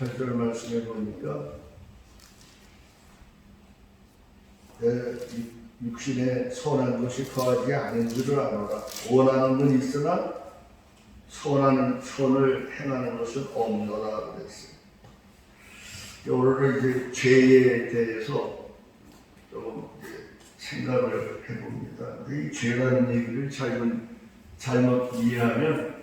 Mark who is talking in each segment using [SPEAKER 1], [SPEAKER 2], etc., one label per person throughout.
[SPEAKER 1] 8절 말씀해 보니까 내 육신에 선한 것이 거하지 않은 줄을 아노라. 원하는 건 있으나 선을 행하는 것은 없노라 그랬어요. 오늘은 이제 죄에 대해서 조금 생각을 해봅니다. 이 죄라는 얘기를 잘못 이해하면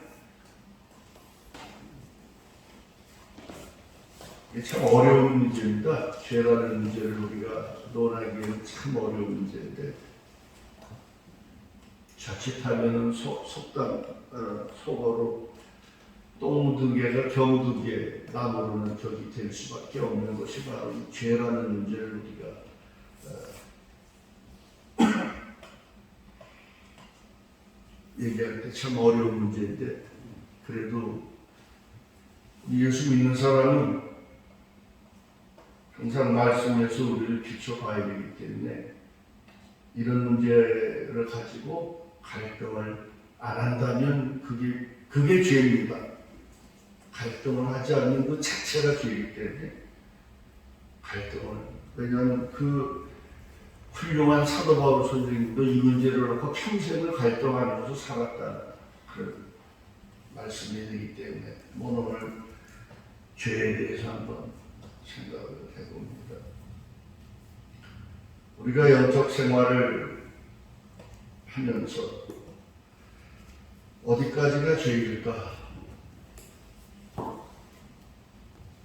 [SPEAKER 1] 이게 참 어려운 문제입니다. 죄라는 문제를 우리가 논하기에는 참 어려운 문제인데 자칫하면은 속어로 똥 묻은 개가 겨 묻은 개 나무로는 격이 될 수밖에 없는 것이 바로 이 죄라는 문제를 우리가 얘기할 때 참 어려운 문제인데 그래도 예수 믿는 사람은 항상 말씀에서 우리를 비춰봐야 되기 때문에 이런 문제를 가지고 갈등을 안 한다면 그게 죄입니다. 갈등을 하지 않는 것 자체가 죄이기 때문에 왜냐하면 그 훌륭한 사도 바울 선생님도 이 문제를 놓고 평생을 갈등하면서 살았다는 그런 말씀이 되기 때문에 오늘 죄에 대해서 한번 생각을 해봅니다. 우리가 영적 생활을 하면서 어디까지가 죄일까?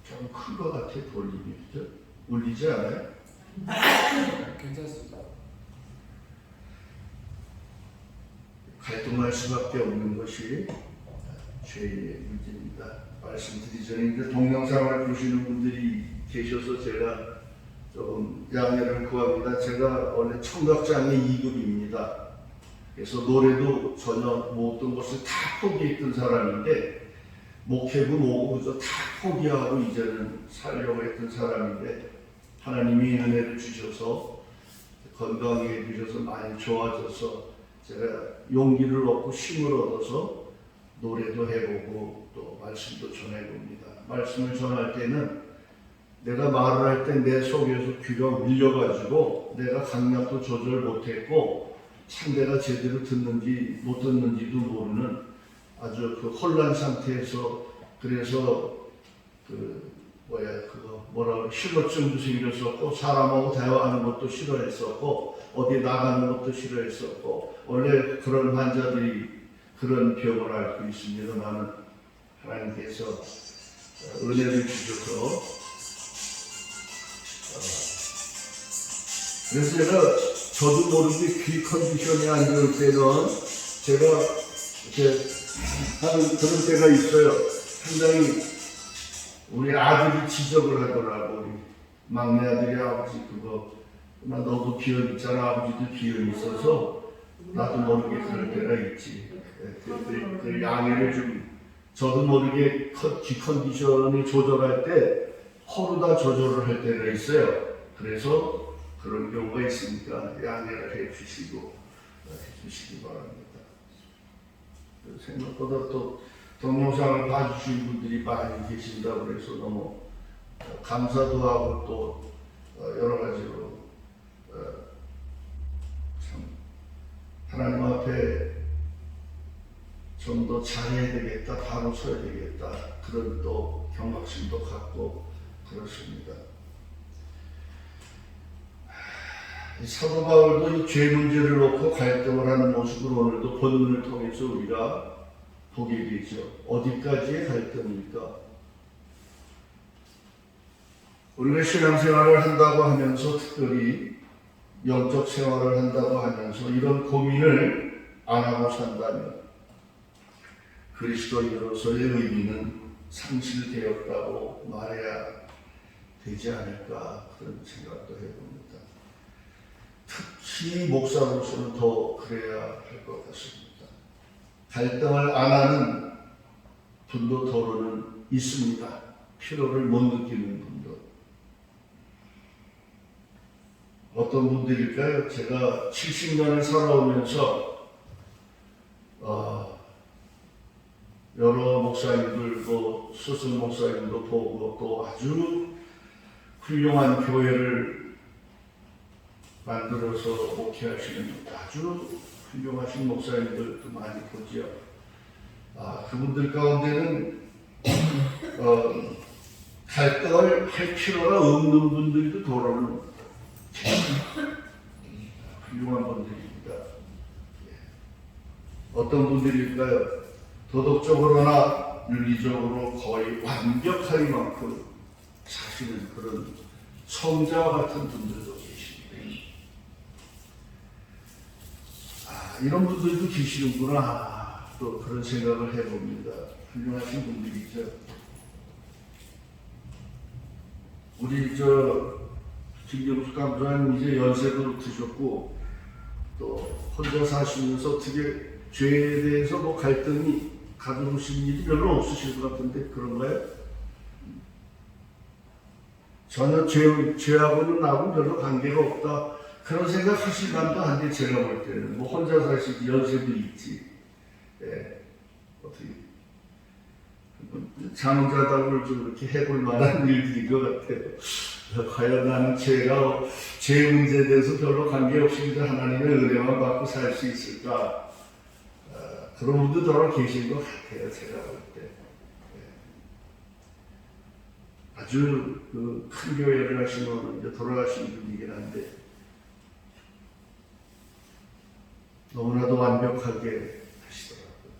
[SPEAKER 1] 좀 큰 것 같아 볼륨이. 그죠? 울리지 않아요?
[SPEAKER 2] 괜찮습니다.
[SPEAKER 1] 갈등할 수밖에 없는 것이 죄의 문제입니다. 말씀드리기 전에 이제 동영상을 보시는 분들이 계셔서 제가 조금 양해를 구합니다. 제가 원래 청각장애 2급입니다. 그래서 노래도 전혀 못했던 것을 다 포기했던 사람인데 목회부 모고부터 다 포기하고 이제는 살려고 했던 사람인데 하나님이 은혜를 주셔서 건강하게 해주셔서 많이 좋아져서 제가 용기를 얻고 힘을 얻어서 노래도 해보고 또 말씀도 전해봅니다. 말씀을 전할 때는 내가 말을 할 때 내 속에서 귀가 울려가지고 내가 강약도 조절 못했고 상대가 제대로 듣는지 못 듣는지도 모르는 아주 그 혼란 상태에서 그래서 실로증도 생겼었고 사람하고 대화하는 것도 싫어했었고 어디 나가는 것도 싫어했었고 원래 그런 환자들이 그런 병을 앓고 있습니다만 하나님께서 은혜를 주셔서 그래서 저도 모르게 귀 컨디션이 안 좋을 때는 제가 하는 그런 때가 있어요. 상당히 우리 아들이 지적을 하더라고. 우리 막내 아들이 아버지 너도 기운 있잖아. 아버지도 기운 있어서 나도 모르게 그럴 때가 있지. 그 양해를 저도 모르게 귀 컨디션을 조절할 때 허루다 조절을 할 때가 있어요. 그래서 그런 경우가 있으니까 양해를 해주시기 바랍니다. 생각보다 또 동영상을 봐주신 분들이 많이 계신다고 그래서 너무 감사도 하고 또 여러 가지로 참 하나님 앞에 좀 더 잘해야 되겠다, 바로 서야 되겠다 그런 또 경각심도 갖고 그렇습니다. 사도 바울도 이 죄 문제를 놓고 갈등을 하는 모습을 오늘도 본문을 통해서 우리가 보게 되죠. 어디까지의 갈등입니까? 우리가 신앙생활을 한다고 하면서 특별히 영적 생활을 한다고 하면서 이런 고민을 안 하고 산다면 그리스도인으로서의 의미는 상실되었다고 말해야 되지 않을까 그런 생각도 해봅니다. 특히 목사로서는 더 그래야 할 것 같습니다. 갈등을 안 하는 분도 더러는 있습니다. 피로를 못 느끼는 분도. 어떤 분들일까요? 제가 70년을 살아오면서 여러 목사님들, 스승 목사님도 보고 또 아주 훌륭한 교회를 만들어서 목회하시는 아주 훌륭하신 목사님들도 많이 보지요. 그분들 가운데는 갈등을 할 필요가 없는 분들도 돌아오는 훌륭한 분들입니다. 어떤 분들일까요? 도덕적으로나 윤리적으로 거의 완벽하기만큼 사실은 그런 성자와 같은 분들도 계십니다. 이런 분들도 계시는구나, 또 그런 생각을 해봅니다. 훌륭하신 분들이죠. 우리 김경수 감독님 이제 연세도 드셨고 또 혼자 사시면서 어떻게 죄에 대해서 뭐 갈등이 가져오신 일이 별로 없으실 것 같은데 그런가요? 전혀 죄하고는 나하고 별로 관계가 없다, 그런 생각 하실 만도 한데, 제가 볼 때는 뭐 혼자 사시기 연세도 있지, 어떻게 자문자답을 좀 이렇게 해볼 만한 일들인 것 같아요. 과연 나는 죄 문제에 대해서 별로 관계없이 하나님의 은혜만 받고 살 수 있을까? 그런 분도 더러 계신 것 같아요, 제가 볼 때. 아주 큰 교회를 하시는 이제 돌아가신 분이긴 한데 너무나도 완벽하게 하시더라고요.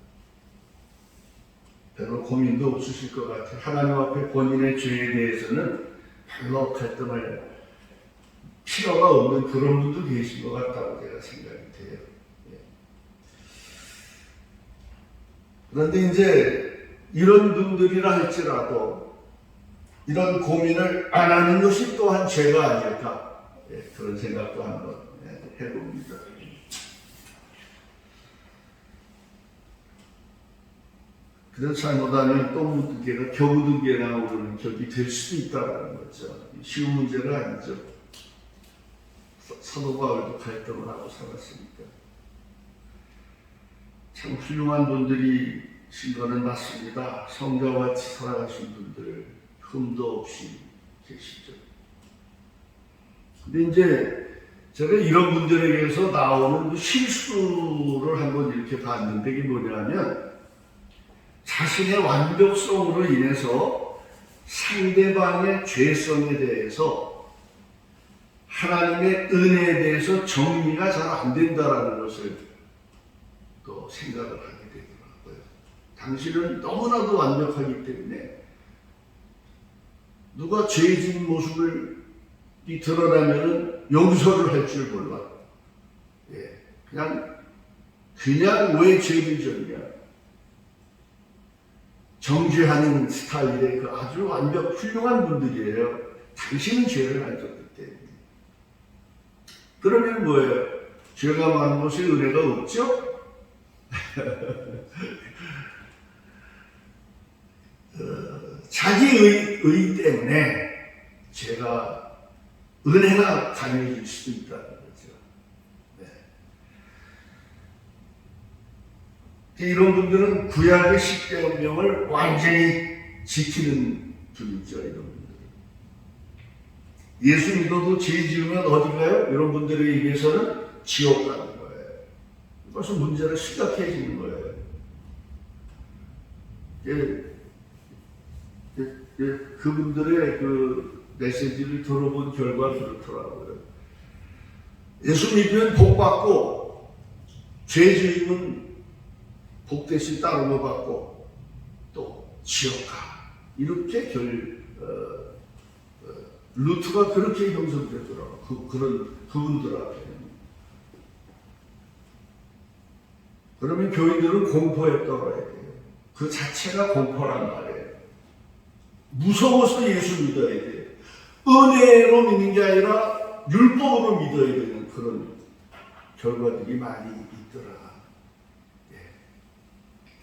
[SPEAKER 1] 별로 고민도 없으실 것 같아요. 하나님 앞에 본인의 죄에 대해서는 별로 갈등할 필요가 없는 그런 분도 계신 것 같다고 제가 생각이 돼요. 그런데 이제 이런 분들이라 할지라도 이런 고민을 안 하는 것이 또한 죄가 아닐까, 그런 생각도 한번 해봅니다. 그래서 잘못하면 똥무등개가 겨우등개나 오르는 격이 될 수도 있다는 거죠. 쉬운 문제가 아니죠. 사도 바울도 갈등을 하고 살았으니까. 참 훌륭한 분들이신 거는 맞습니다. 성자와 같이 살아가신 분들 흠도 없이 계시죠. 근데 이제 제가 이런 분들에게서 나오는 실수를 한번 이렇게 봤는데, 이게 뭐냐면 자신의 완벽성으로 인해서 상대방의 죄성에 대해서 하나님의 은혜에 대해서 정리가 잘 안 된다라는 것을 또 생각을 하게 되더라고요. 당신은 너무나도 완벽하기 때문에 누가 죄진 모습을 드러나면 용서를 할 줄 몰라. 그냥 왜 죄를 졌냐. 정죄하는 스타일의 그 아주 훌륭한 분들이에요. 당신은 죄를 안 졌기 때문에. 그러면 뭐예요? 죄가 많은 곳에 은혜가 없죠? 자기 의 때문에 죄가 은혜가 강해질 수도 있다는 거죠. 이런 분들은 구약의 10대 운명을 완전히 지키는 분이죠. 이런 분들. 예수 믿어도 죄 지으면 어디 가요? 이런 분들에 의해서는 지옥 가는 거예요. 벌써 문제가 심각해지는 거예요. 그분들의 그 메시지를 들어본 결과 그렇더라고요. 예수 믿으면 복 받고, 죄 지으면 복 대신 따로 뭐 받고, 또 지옥 가. 이렇게 루트가 그렇게 형성되더라고요. 그분들 앞에는. 그러면 교인들은 공포에 떨어야 돼요. 그 자체가 공포란 말이에요. 무서워서 예수 믿어야 돼요. 은혜로 믿는 게 아니라 율법으로 믿어야 되는 그런 결과들이 많이 있더라.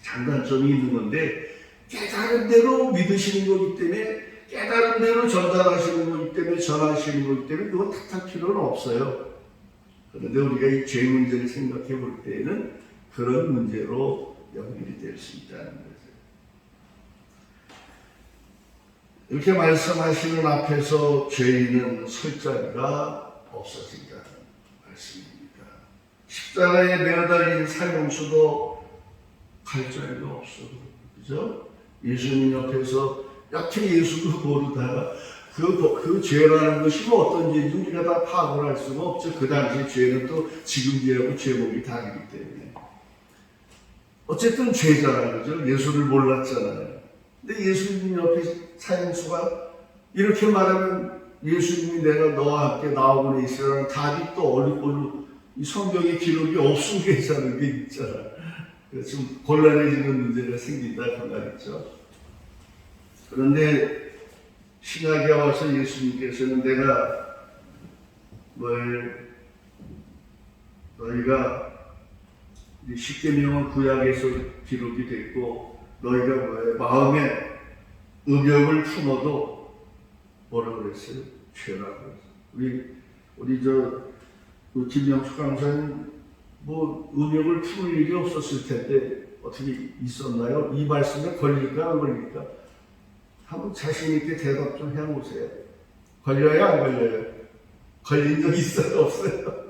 [SPEAKER 1] 장단점이 있는 건데, 깨달은 대로 믿으시는 거기 때문에, 깨달은 대로 전달하시는 거기 때문에, 전하시는 거기 때문에 그건 탓할 필요는 없어요. 그런데 우리가 이 죄 문제를 생각해 볼 때에는 그런 문제로 연결이 될 수 있다는 거죠. 이렇게 말씀하시는 앞에서 죄인은 설 자리가 없어진다는 말씀입니다. 십자가에 매달린 살용수도 갈 자리가 없어. 그죠? 예수님 옆에서 여태 예수도 모르다가 그 죄라는 것이 뭐 어떤 죄인지 우리가 다 파악을 할 수가 없죠. 그 당시에 죄는 또 지금 죄하고 제목이 다르기 때문에. 어쨌든 죄잖아요. 그죠? 예수를 몰랐잖아요. 근데 예수님 옆에 사형수가 이렇게 말하면 예수님이 내가 너와 함께 나오고 있으라는 답이 또 어느 이 성경의 기록이 없은 게있다는 게 있잖아. 그래서 좀 곤란해지는 문제가 생긴다 그 말이죠. 그런데 신약에 와서 예수님께서는 내가 너희가 십계명은 구약에서 기록이 됐고 너희가 마음에 음욕을 품어도 뭐라 그랬어요? 죄라고 그랬어요. 우리 김영숙 강사는 뭐 음욕을 품을 일이 없었을 텐데 어떻게 있었나요? 이 말씀에 걸릴까 안 걸릴까? 한번 자신 있게 대답 좀 해보세요. 걸려요 안 걸려요? 걸린 적 있어요 없어요?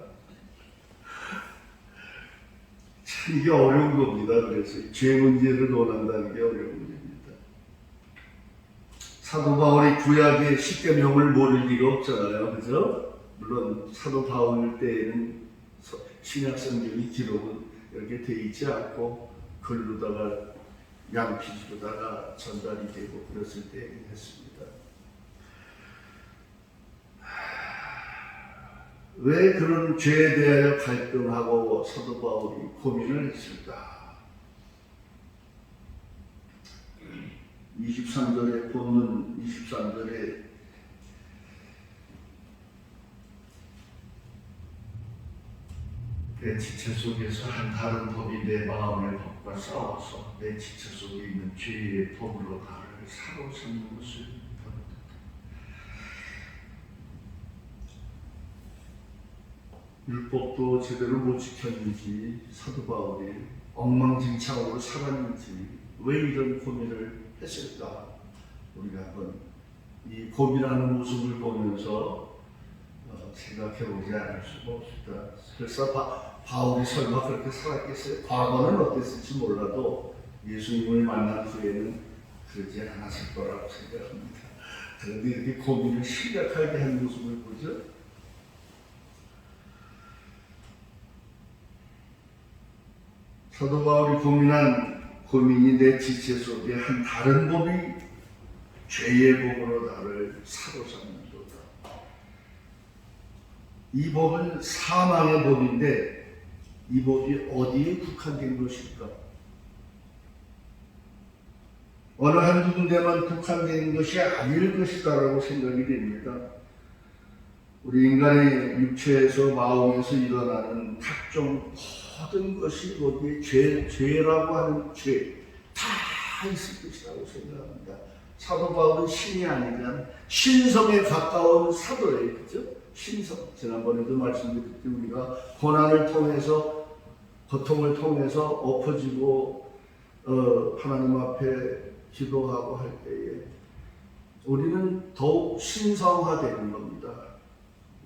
[SPEAKER 1] 참 이게 어려운 겁니다. 그래서 죄 문제를 논한다는 게 어려운 문제입니다. 사도 바울이 구약의 십계명을 모를 리가 없잖아요. 그죠? 물론 사도 바울 때에는 신약 성경이 기록은 이렇게 돼 있지 않고 글로다가 양피지로다가 전달이 되고 그랬을 때이긴 했습니다. 왜 그런 죄에 대하여 갈등하고 사도 바울이 고민을 했을까? 23절에 본문 23절에 내 지체 속에서 한 다른 법이 내 마음의 법과 싸워서 내 지체 속에 있는 죄의 법으로 나를 사로잡는 것을 보는다. 율법도 제대로 못 지켰는지 사도 바울이 엉망진창으로 살았는지 왜 이런 고민을 했을까? 우리가 한번 이 고민하는 모습을 보면서 생각해보지 않을 수가 없습니다. 그래서 바울이 설마 그렇게 살았겠어요? 과거는 어땠을지 몰라도 예수님을 만난 후에는 그러지 않았을 거라고 생각합니다. 그런데 이렇게 고민을 심각하게 한 모습을 보죠. 사도 바울이 고민한 고민이 내 지체 속에 한 다른 법이 죄의 법으로 나를 사로잡는도다. 이 법은 사망의 법인데 이 법이 어디에 국한된 것일까? 어느 한두 군데만 국한된 것이 아닐 것이다라고 생각이 됩니다. 우리 인간의 육체에서 마음에서 일어나는 각종 모든 것이 거기에 죄라고 하는 죄 다 있을 것이라고 생각합니다. 사도 바울은 신이 아니라 신성에 가까운 사도예요. 그죠? 신성. 지난번에도 말씀드렸듯이 우리가 고난을 통해서 고통을 통해서 엎어지고 하나님 앞에 기도하고 할 때에 우리는 더욱 신성화되는 겁니다.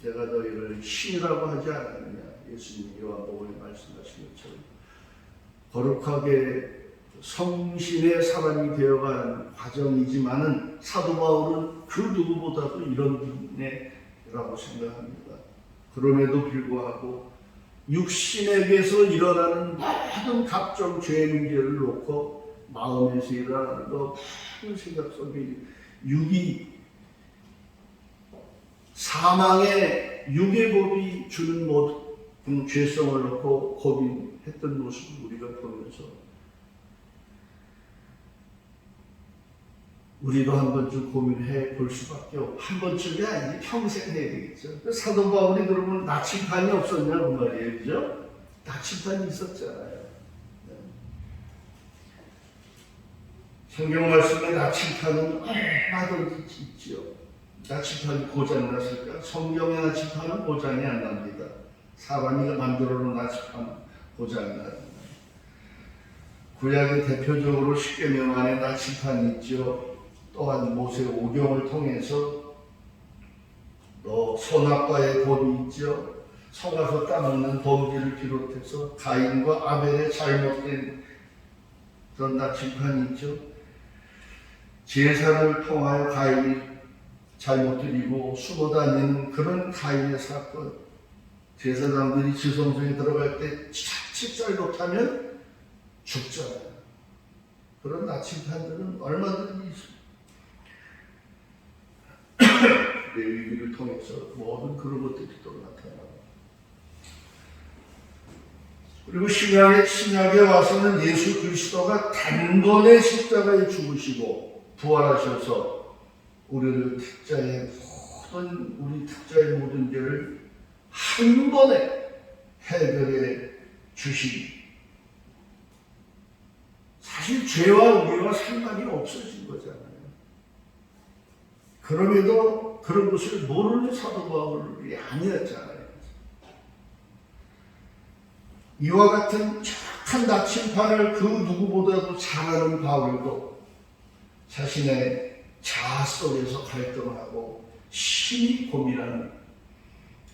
[SPEAKER 1] 내가 너희를 신이라고 하지 않았느냐. 예수님이 요한복음에 말씀하신 것처럼 거룩하게 성신의 사람이 되어가는 과정이지만은 사도 바울은 그 누구보다도 이런 분이라고 생각합니다. 그럼에도 불구하고 육신에게서 일어나는 모든 각종 죄 문제를 놓고 마음에서 일어나는 모든 생각 속에 육이 사망의 육의 법이 주는 모든 죄성을 놓고 고민했던 모습을 우리가 보면서 우리도 한 번쯤 고민해 볼 수밖에 없고 한 번쯤이 아니지 평생 해야 되겠죠. 사도 바울이 그러면 나침판이 없었냐 그 말이에요. 그죠? 나침판이 있었잖아요. 성경 말씀에 나침판은 얼마든지 있지요. 나침판이 고장났을까? 성경의 나침판은 고장이 안 납니다. 사람이 만들어 놓은 나침판은 고장이 납니다. 구약의 대표적으로 십계명 안에 나침판이 있죠. 또한 모세 오경을 통해서 또 선악과의 법이 있죠. 속아서 따먹는 범죄를 비롯해서 가인과 아벨의 잘못된 그런 나침판이 있죠. 제사를 통하여 가인이 잘못 드리고 숨어 다니는 그런 가인의 사건, 제사장들이 지성소에 들어갈 때 자칫 잘못하면 죽잖아요. 그런 나침판들은 얼마든지 있습니다. 레위기를 통해서 모든 그런 것들이 또 나타나고, 그리고 신약에 와서는 예수 그리스도가 단번에 십자가에 죽으시고 부활하셔서 우리 특자의 모든 죄를 한 번에 해결해 주신, 사실 죄와 우리와 상관이 없어진 거잖아요. 그럼에도 그런 것을 모르는 사도 바울이 아니었잖아요. 이와 같은 착한 나침판을 그 누구보다도 잘하는 바울도 자신의 자아 속에서 갈등하고 심히 고민하는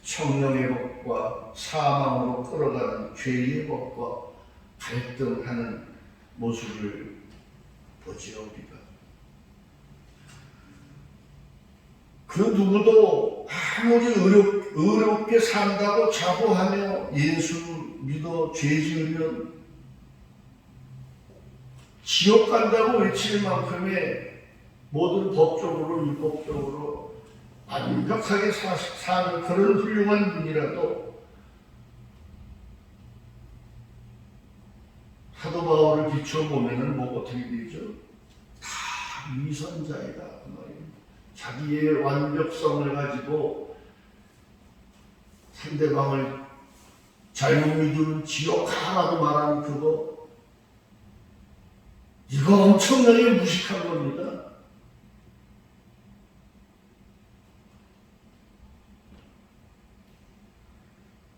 [SPEAKER 1] 성령의 법과 사망으로 끌어가는 죄의 법과 갈등하는 모습을 보지요, 우리가. 그 누구도 아무리 의롭게 산다고 자부하며 예수 믿어 죄 지으면 지옥 간다고 외칠 만큼의 모든 법적으로 율법적으로 완벽하게 사는 그런 훌륭한 분이라도 사도 바울을 비춰보면은 뭐 어떻게 되죠? 다 위선자이다 그 말입니다. 자기의 완벽성을 가지고 상대방을 잘못 믿으면 지옥 가라고 말하는 그거, 이거 엄청나게 무식한 겁니다.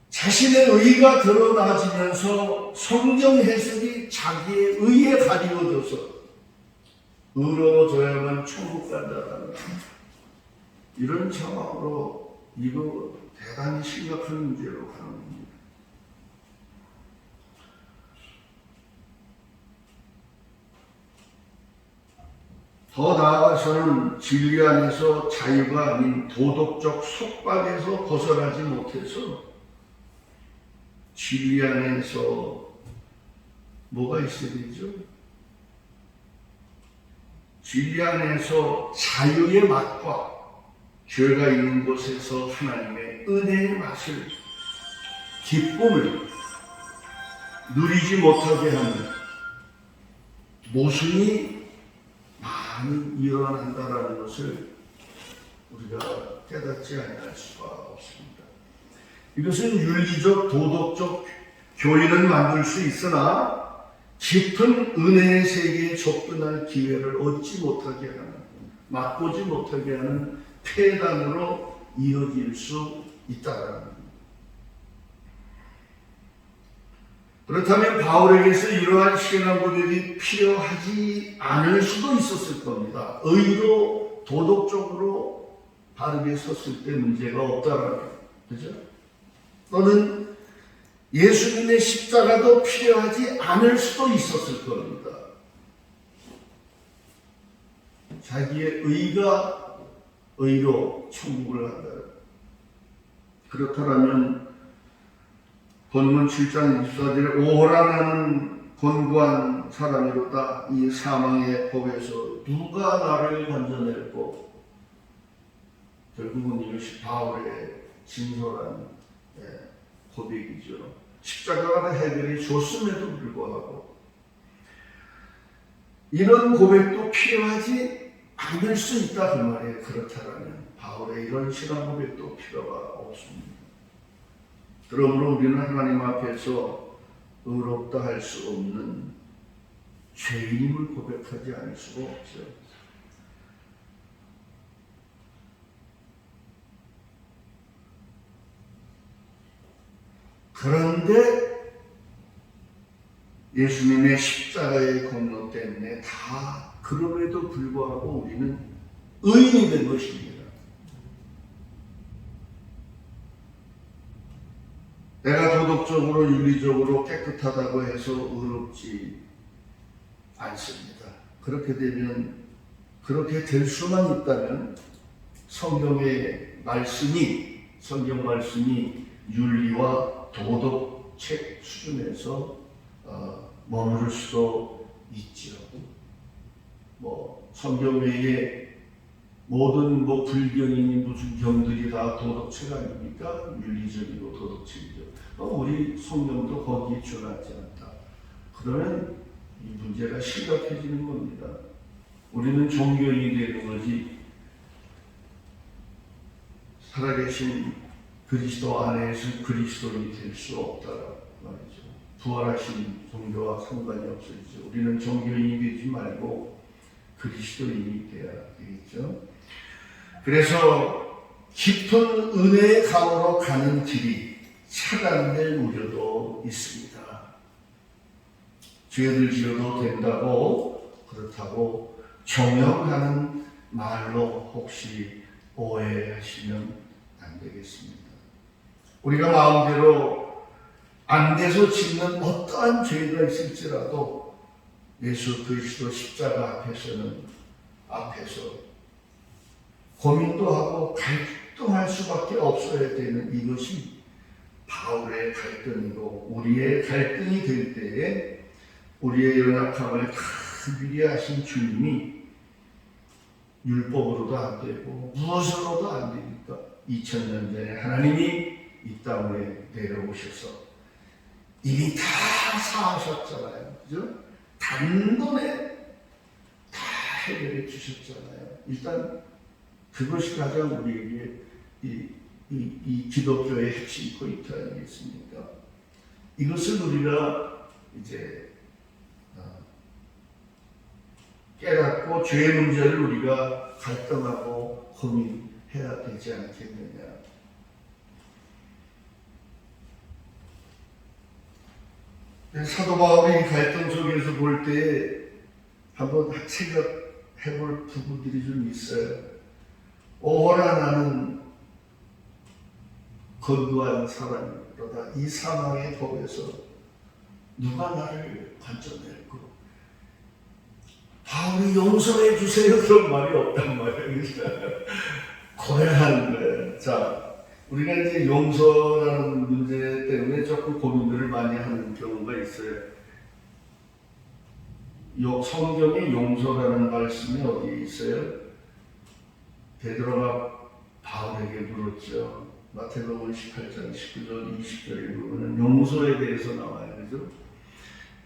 [SPEAKER 1] 자신의 의가 드러나지면서 성경 해석이 자기의 의에 가리워져서 의로워져야만 천국 간다라는 이런 상황으로 이거 대단히 심각한 문제로 가는 겁니다. 더 나아가서는 진리 안에서 자유가 아닌 도덕적 속박에서 벗어나지 못해서 진리 안에서 뭐가 있어야 되죠? 진리 안에서 자유의 맛과 죄가 있는 곳에서 하나님의 은혜의 맛을, 기쁨을 누리지 못하게 하는 모순이 많이 일어난다는 것을 우리가 깨닫지 않을 수가 없습니다. 이것은 윤리적, 도덕적 교리를 만들 수 있으나 깊은 은혜의 세계에 접근할 기회를 얻지 못하게 하는, 맛보지 못하게 하는 폐단으로 이어질 수 있다는 겁니다. 그렇다면 바울에게서 이러한 신앙 고백이 필요하지 않을 수도 있었을 겁니다. 의로, 도덕적으로 바르게 섰을 때 문제가 없다라는, 그죠? 또는 예수님의 십자가도 필요하지 않을 수도 있었을 겁니다. 자기의 의가 의로 천국을 간다. 그렇다면 본문 7장 24절에 오호라 나는 곤고한 사람이로다. 이 사망의 법에서 누가 나를 건져낼고, 결국은 이것이 바울의 진솔한 고백이죠. 십자가가 해결해 줬음에도 불구하고 이런 고백도 필요하지 않을 수 있다 그 말이에요. 그렇다면 바울의 이런 신앙 고백도 필요가 없습니다. 그러므로 우리는 하나님 앞에서 의롭다 할 수 없는 죄인임을 고백하지 않을 수가 없어요. 그런데 예수님의 십자가의 공로 때문에 다 그럼에도 불구하고 우리는 의인이 된 것입니다. 내가 도덕적으로 윤리적으로 깨끗하다고 해서 의롭지 않습니다. 그렇게 되면, 그렇게 될 수만 있다면 성경의 말씀이, 성경 말씀이 윤리와 도덕책 수준에서 머무를 수도 있지요. 성경 외에 모든 불경이니 무슨 경들이 다 도덕책 아닙니까? 윤리적이고 도덕책이죠. 우리 성경도 거기에 준하지 않다. 그러면 이 문제가 심각해지는 겁니다. 우리는 종교인이 되는 거지 살아계신 그리스도 안에서 그리스도인이 될 수 없다라고 말이죠. 부활하신 종교와 상관이 없어지죠. 우리는 종교인이 되지 말고 그리스도인이 되어야 되겠죠. 그래서 깊은 은혜의 강으로 가는 길이 차단될 우려도 있습니다. 죄를 지어도 된다고, 그렇다고 정형하는 말로 혹시 오해하시면 안 되겠습니다. 우리가 마음대로 안 돼서 짓는 어떠한 죄가 있을지라도 예수 그리스도 십자가 앞에서 고민도 하고 갈등할 수밖에 없어야 되는 이것이 바울의 갈등이고, 우리의 갈등이 될 때에 우리의 연약함을 다 미리하신 주님이 율법으로도 안 되고 무엇으로도 안 되니까 2000년 전에 하나님이 이 땅에 내려오셔서 이미 다 사하셨잖아요. 그죠? 단번에 다 해결해 주셨잖아요. 일단 그것이 가장 우리에게 이 기독교의 핵심 포인트 아니겠습니까? 이것을 우리가 이제 깨닫고 죄의 문제를 우리가 갈등하고 고민해야 되지 않겠느냐. 사도 바울이 갈등 속에서 볼 때 한번 생각해 볼 부분들이 좀 있어요. 오호라 나는 건도한 사람이로다. 이 사망의 법에서 누가 나를 건져낼고. 바울이 용서해 주세요 그런 말이 없단 말이에요. 고해하는 거예요. 자, 우리가 이제 용서라는 문제 때문에 조금 고민들을 많이 하는 경우가 있어요. 성경에 용서라는 말씀이 어디에 있어요? 베드로가 바울에게 물었죠. 마태복음 18장 19절 20절에 보면 용서에 대해서 나와요. 그죠?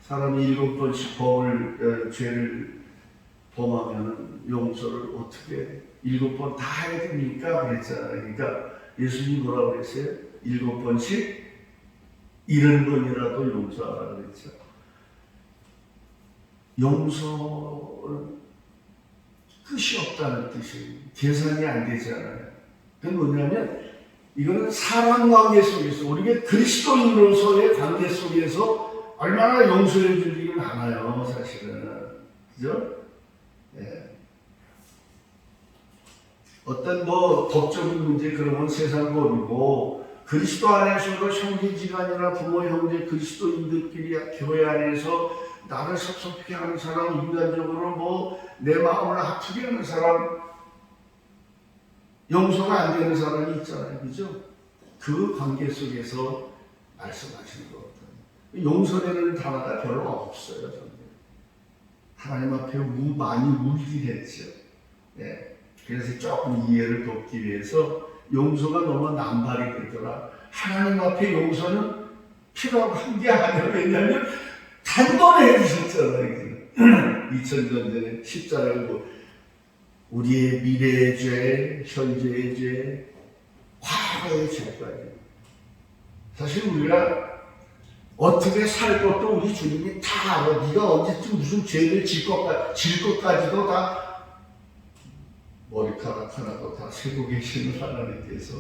[SPEAKER 1] 사람이 7번씩 죄를 범하면 용서를 어떻게 7번 다 해야 됩니까? 그랬잖아요. 그러니까 예수님이 뭐라고 그랬어요? 7번씩 70번이라도 용서하라 그랬죠. 용서는 끝이 없다는 뜻이에요. 계산이 안 되잖아요. 그건 뭐냐면 이거는 사람 관계 속에서 우리가 그리스도인으로서의 관계 속에서 얼마나 용서해 줄 일이 많아요. 사실은. 그죠? 네. 어떤 법적인 문제 그러면 세상 법이고 그리스도 안에서도 형제지간이나 부모 형제 그리스도인들끼리 교회 안에서 나를 섭섭하게 하는 사람, 인간적으로 내 마음을 아프게 하는 사람, 용서가 안 되는 사람이 있잖아요. 그죠? 그 관계 속에서 말씀하시는 것 같아요. 용서되는 단어가 별로 없어요. 저는. 하나님 앞에 많이 울긴 했죠. 네. 그래서 조금 이해를 돕기 위해서 용서가 너무 남발이 되더라. 하나님 앞에 용서는 필요하고 한 게 아니에요. 왜냐하면 단번에 해주셨잖아요. 2000년 전에 십자가를 우리의 미래의 죄, 현재의 죄, 과거의 죄까지. 사실 우리가 어떻게 살 것도 우리 주님이 다 알아. 네가 언제쯤 무슨 죄를 질 것까지도 다 머리카락 하나도 다 세고 계시는 하나님께서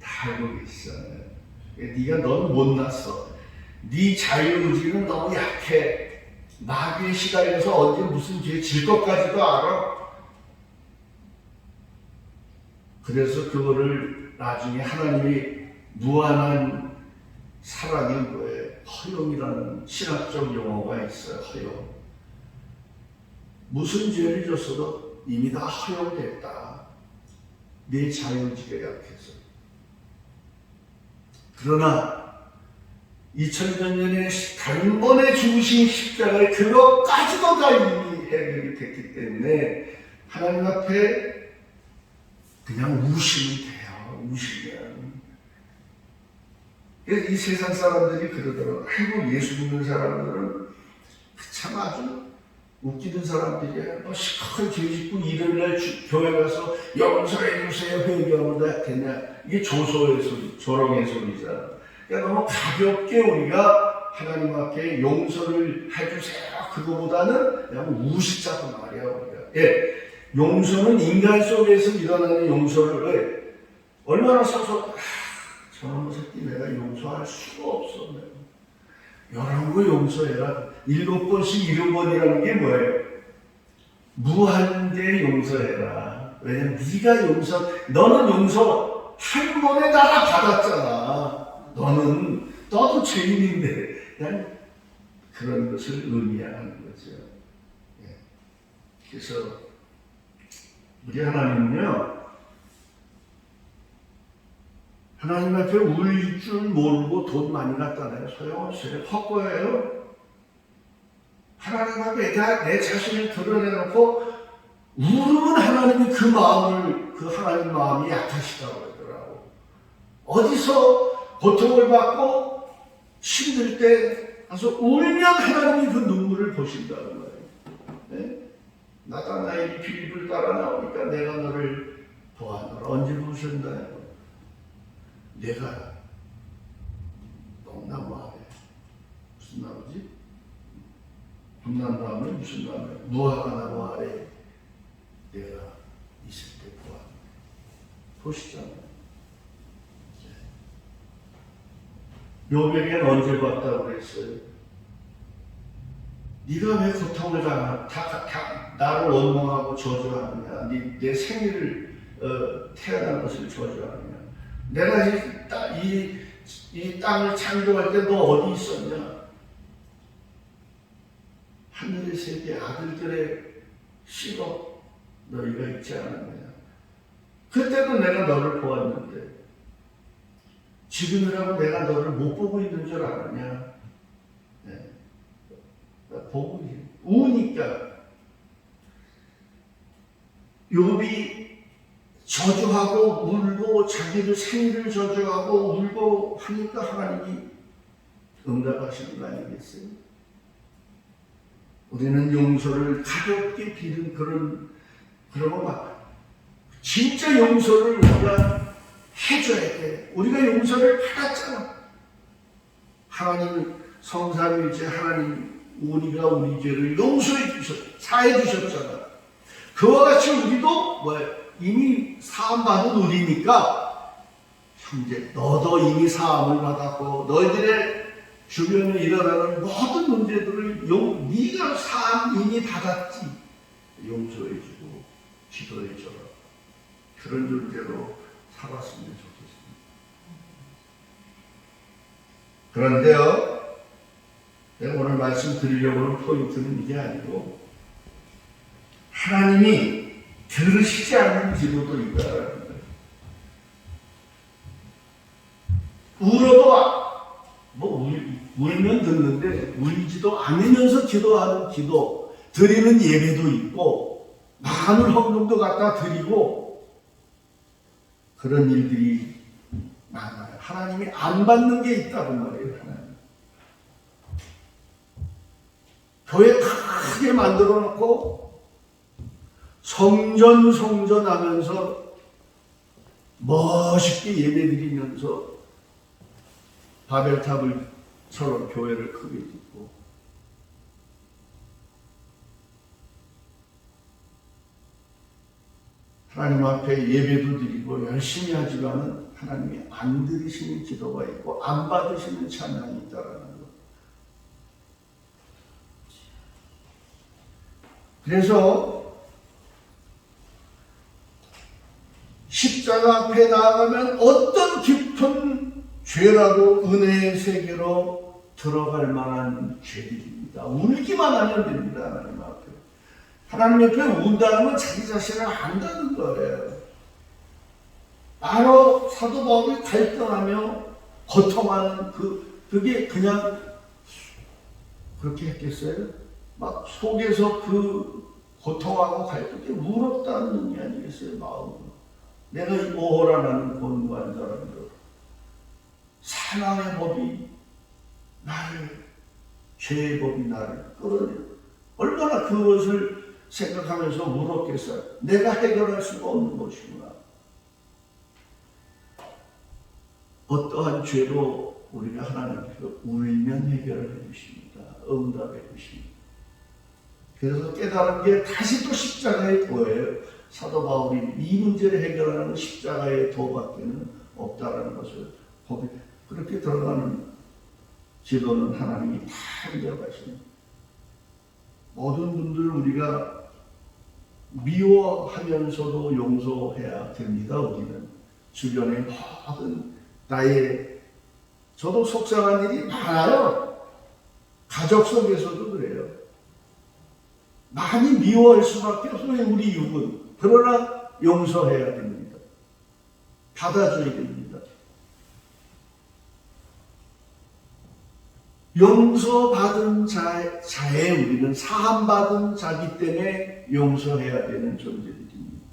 [SPEAKER 1] 다 알고 계시잖아요. 네가 너무 못났어. 네 자유의지는 너무 약해. 마귀에 시달려서 언제 무슨 죄 질 것까지도 알아. 그래서 그거를 나중에 하나님이 무한한 사랑의 뭐에 허용이라는 신학적 용어가 있어요. 허용. 무슨 죄를 졌어도 이미 다 허용됐다. 내 자유의지가 약해서. 그러나 2000년에 단번에 죽으신 십자가에 그것까지도 다 이미 해결이 됐기 때문에 하나님 앞에 그냥 우시면 돼요. 우시면. 그래서 이 세상 사람들이 그러더라고요. 아이고 예수 믿는 사람들은 참 아주 웃기는 사람들이야. 뭐 시커먼 죄 짓고 일요일날 교회 가서 용서해 주세요 회개하면 되냐. 이게 조소의 소리, 조롱의 소리잖아. 그러니까 너무 가볍게 우리가 하나님 앞에 용서를 해주세요. 그거보다는 그냥 우시자고 말이야 우리가. 예, 용서는 인간 속에서 일어나는 용서를 얼마나 서서 저놈의 새끼 내가 용서할 수가 없어. 여러 거 용서해라. 7번씩 7번이라는 게 뭐예요? 무한대 용서해라. 왜냐면 네가 너는 용서 한 번에 다 받았잖아. 너도 죄인인데 그냥 그런 것을 의미하는 거죠. 예. 그래서 우리 하나님은요, 하나님 앞에 울 줄 모르고 돈 많이 갖다내요. 소용없어요. 헛거예요. 하나님 앞에 내 자신을 드러내놓고 울으면 하나님이 그 하나님 마음이 약하시다고 그러더라고. 어디서 고통을 받고 힘들 때 가서 울면 하나님이 그 눈물을 보신다는 거예요. 네? 나다나엘이 빌립을 따라 나오니까 내가 너를 보았노라. 언제 보셨나요? 내가 똥나무 아래 무슨 나무지? 똥나무 아래 무슨 나무야? 무화과나무 아래 내가 있을 때 보았노라. 보시잖아요. 욥에게는 언제 봤다고 그랬어요? 네가 왜 고통을 당하냐? 나를 원망하고 저주하느냐? 내 생일을 태어난 것을 저주하느냐? 내가 이 땅을 창조할 때 너 어디 있었냐? 하늘의 세계 아들들의 씨로 너희가 있지 않았느냐? 그때도 내가 너를 보았는데 지금이라고 내가 너를 못 보고 있는 줄 아느냐? 네. 보고 우니까 욥이 저주하고 울고 자기를 생일을 저주하고 울고 하니까 하나님이 응답하시는 거 아니겠어요? 우리는 용서를 가볍게 빌은 그러고 막 진짜 용서를 우리가 해줘야 돼. 우리가 용서를 받았잖아. 하나님 성삼위일체 하나님 우리가 우리 죄를 용서해 사해 주셨잖아. 그와 같이 우리도 이미 사함받은 우리니까 형제 너도 이미 사함을 받았고 너희들의 주변에 일어나는 모든 문제들을 네가 사함 이미 받았지. 용서해주고 기도해줘라. 그런 존재로 살았으면 좋겠습니다. 그런데요, 내가 오늘 말씀드리려고 하는 포인트는 이게 아니고 하나님이 들으시지 않는 기도도 있다라는 거예요. 울어도 울면 듣는데 울지도 않으면서 기도하는 기도, 드리는 예배도 있고 많은 헌금도 갖다 드리고 그런 일들이 많아요. 하나님이 안 받는 게 있다는 말이에요. 하나님. 교회 크게 만들어 놓고 성전 하면서 멋있게 예배드리면서 바벨탑을처럼 교회를 크게 짓고 하나님 앞에 예배도 드리고 열심히 하지만은 하나님이 안 들으시는 기도가 있고 안 받으시는 찬양이 있다라는 것. 그래서 십자가 앞에 나아가면 어떤 깊은 죄라도 은혜의 세계로 들어갈 만한 죄들입니다. 울기만 하면 됩니다. 하나님 앞에. 하나님 옆에 운다는 건 자기 자신을 안다는 거예요. 바로 사도 바울이 갈등하며 고통하는 그게 그냥 그렇게 했겠어요? 막 속에서 그 고통하고 갈등이 울었다는 의미 아니겠어요? 마음으로. 내가 이 오호라는 권고한 사람들 사랑의 법이 나를, 죄의 법이 나를 끌어내요. 얼마나 그것을 생각하면서 울었겠어요. 내가 해결할 수가 없는 것이구나. 어떠한 죄도 우리가 하나님께서 울면 해결해 주십니다. 응답해 주십니다. 그래서 깨달은 게 다시 또 십자가의 도예요. 사도 바울이 이 문제를 해결하는 십자가의 도밖에는 없다라는 것을 보게, 그렇게 들어가는 지도는 하나님이 다 해결하십니다. 모든 분들 우리가 미워하면서도 용서해야 됩니다. 우리는 주변의 모든 저도 속상한 일이 많아요. 가족 속에서도 그래요. 많이 미워할 수밖에 없어요. 우리 육은. 그러나 용서해야 됩니다. 받아줘야 됩니다. 용서받은 자에 우리는 사함받은 자기 때문에 용서해야 되는 존재들입니다.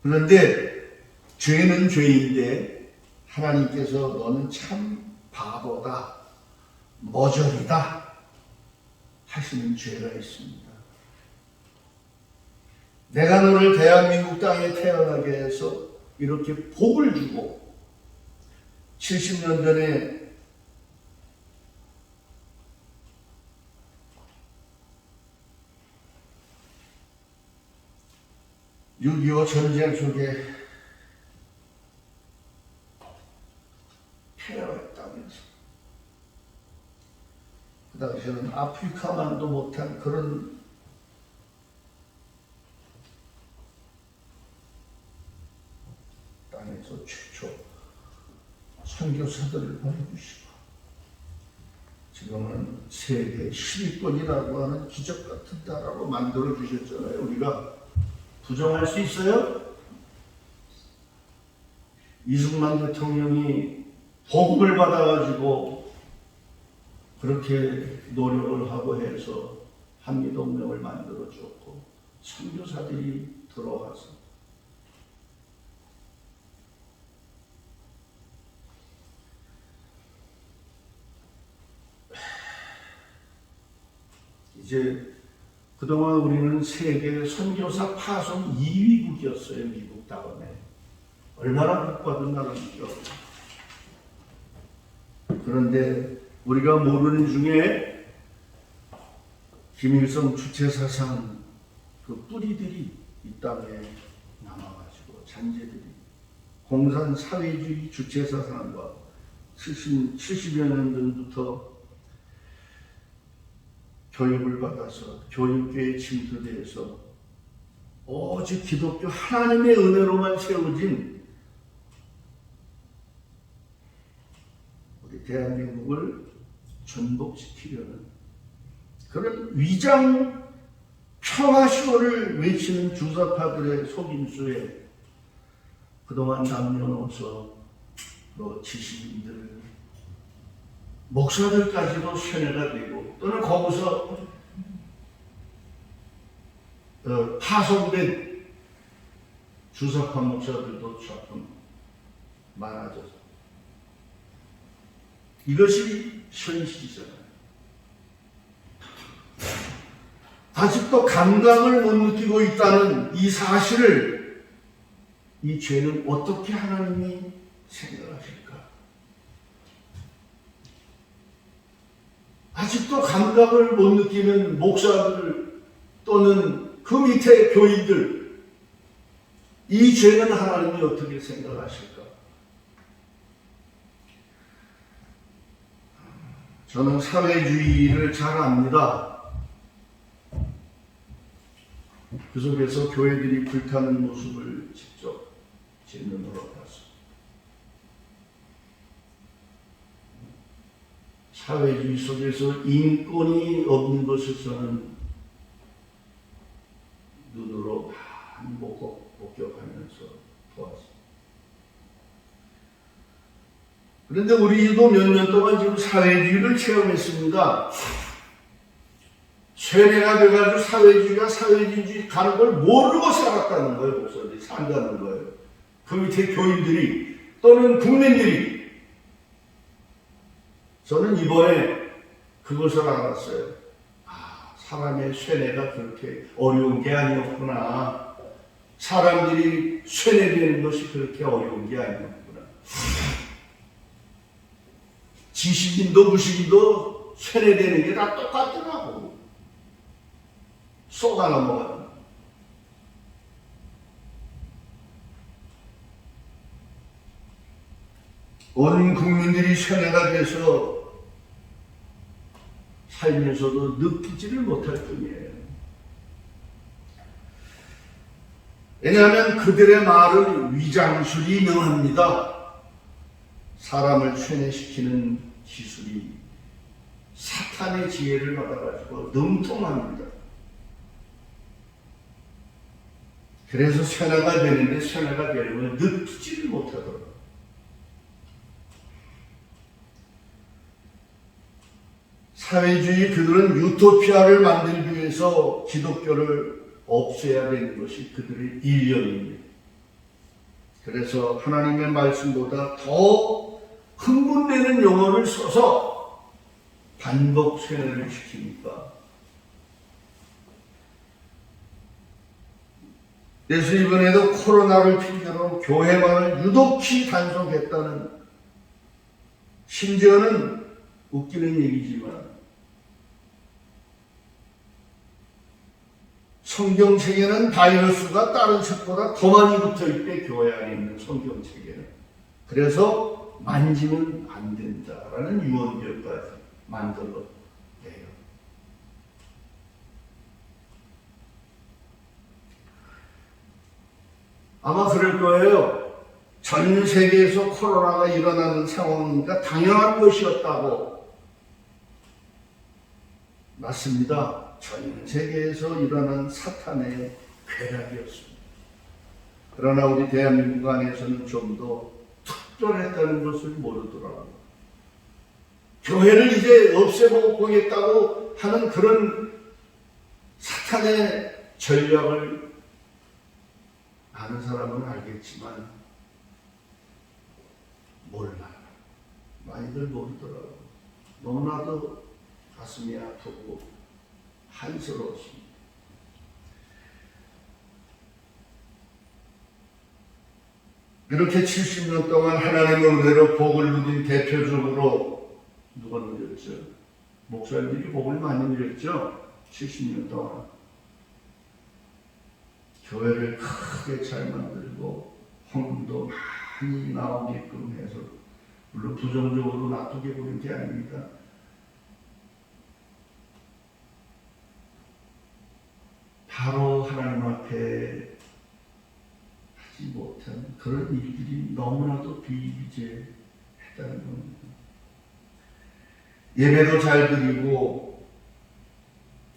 [SPEAKER 1] 그런데 죄는 죄인데 하나님께서 너는 참 바보다, 머저리다 하시는 죄가 있습니다. 내가 너를 대한민국 땅에 태어나게 해서 이렇게 복을 주고 70년 전에 (6.25) 전쟁 속에 패배했다면서 그 당시에는 아프리카만도 못한 그런 땅에서 최초 선교사들을 보내주시고 지금은 세계 10위권이라고 하는 기적 같은 나라로 만들어 주셨잖아요. 우리가 부정할 수 있어요? 이승만 대통령이 복음을 받아가지고 그렇게 노력을 하고 해서 한미동맹을 만들어줬고 선교사들이 들어와서 이제 그동안 우리는 세계 선교사 파송 2위국이었어요. 미국 다음에. 얼마나 복받은 나라입니까? 그런데 우리가 모르는 중에 김일성 주체사상 그 뿌리들이 이 땅에 남아가지고 잔재들이 공산 사회주의 주체사상과 70여 년 전부터 교육을 받아서 교육계에 침투돼서 오직 기독교 하나님의 은혜로만 세워진 우리 대한민국을 전복시키려는 그런 위장 평화시호를 외치는 주사파들의 속임수에 그동안 남녀노소 지식인들 목사들까지도 세뇌가 되고 또는 거기서 파송된 주석한 목사들도 조금 많아져서 이것이 현실이잖아요. 아직도 감각을 못 느끼고 있다는 이 사실을, 이 죄는 어떻게 하나님이 생각하실까? 아직도 감각을 못 느끼는 목사들 또는 그 밑에 교인들, 이 죄는 하나님이 어떻게 생각하실까? 저는 사회주의를 잘 압니다. 그 속에서 교회들이 불타는 모습을 직접 제 눈으로 봤습니다. 사회주의 속에서 인권이 없는 것을 저는 눈으로 많이 목격하면서 보았습니다. 그런데 우리도 몇 년 동안 지금 사회주의를 체험했습니다. 세뇌가 돼가지고 사회주의가 사회주의 가는 걸 모르고 살았다는 거예요. 목사들이 산다는 거예요. 그 밑에 교인들이 또는 국민들이. 저는 이번에 그것을 알았어요. 아, 사람의 쇠뇌가 그렇게 어려운 게 아니었구나. 사람들이 쇠뇌되는 것이 그렇게 어려운 게 아니었구나. 지식인도 무식인도 쇠뇌되는 게 다 똑같더라고. 쏘가 넘어가는. 온 국민들이 쇠뇌가 돼서 살면서도 느끼지를 못할 뿐이에요. 왜냐하면 그들의 말은 위장술이 능합니다. 사람을 쇠뇌시키는 기술이 사탄의 지혜를 받아가지고 능통합니다. 그래서 쇠뇌가 되는데 쇠뇌가 되려면 느끼지를 못하더라고요. 사회주의 그들은 유토피아를 만들기 위해서 기독교를 없애야 되는 것이 그들의 일념입니다. 그래서 하나님의 말씀보다 더 흥분되는 용어를 써서 반복 쇠뇌를 시킵니까? 그래서 이번에도 코로나를 핑계로 교회만을 유독히 단속했다는, 심지어는 웃기는 얘기지만 성경책에는 바이러스가 다른 책보다 더 많이 붙어있대. 교회 안에 있는 성경책에는. 그래서 만지면 안 된다라는 유언비어까지 만들어내요. 아마 그럴 거예요. 전 세계에서 코로나가 일어나는 상황이니까 당연한 것이었다고. 맞습니다. 전 세계에서 일어난 사탄의 괴락이었습니다. 그러나 우리 대한민국 안에서는 좀 더 특별했다는 것을 모르더라고요. 교회를 이제 없애보겠다고 하는 그런 사탄의 전략을 아는 사람은 알겠지만 몰라요. 많이들 모르더라고요. 너무나도 가슴이 아프고 한스러웠습니다. 이렇게 70년 동안 하나님의 은혜로 복을 누린 대표적으로 누가 누렸죠? 목사님들이 복을 많이 누렸죠? 70년 동안. 교회를 크게 잘 만들고 헌금도 많이 나오게끔 해서, 물론 부정적으로 놔두게 보는 게 아닙니다. 바로 하나님 앞에 하지 못한 그런 일들이 너무나도 비일비재했다는 겁니다. 예배도 잘 드리고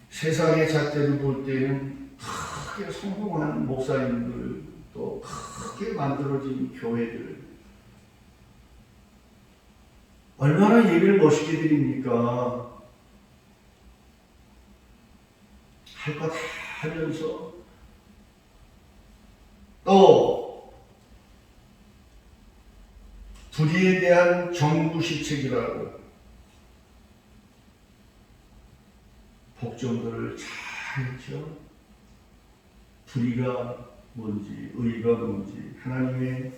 [SPEAKER 1] 세상의 잣대를 볼 때는 크게 성공한 목사님들, 또 크게 만들어진 교회들, 얼마나 예배를 멋있게 드립니까? 할 거 다 하면서 또 불의에 대한 정부시책이라고 복종들을 잘 했죠. 불의가 뭔지, 의가 뭔지, 하나님의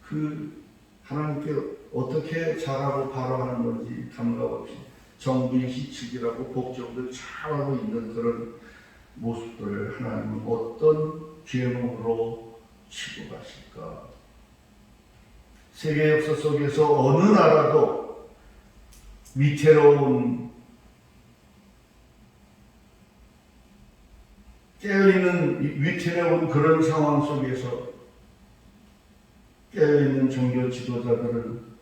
[SPEAKER 1] 그 하나님께 어떻게 잘하고 바로 하는 건지 감각 없이 정부의 시책이라고 복종들 잘하고 있는 그런 모습들을 하나님은 어떤 죄목으로 치고 가실까? 세계 역사 속에서 어느 나라도 위태로운 깨어있는 위태로운 그런 상황 속에서 깨어있는 종교 지도자들은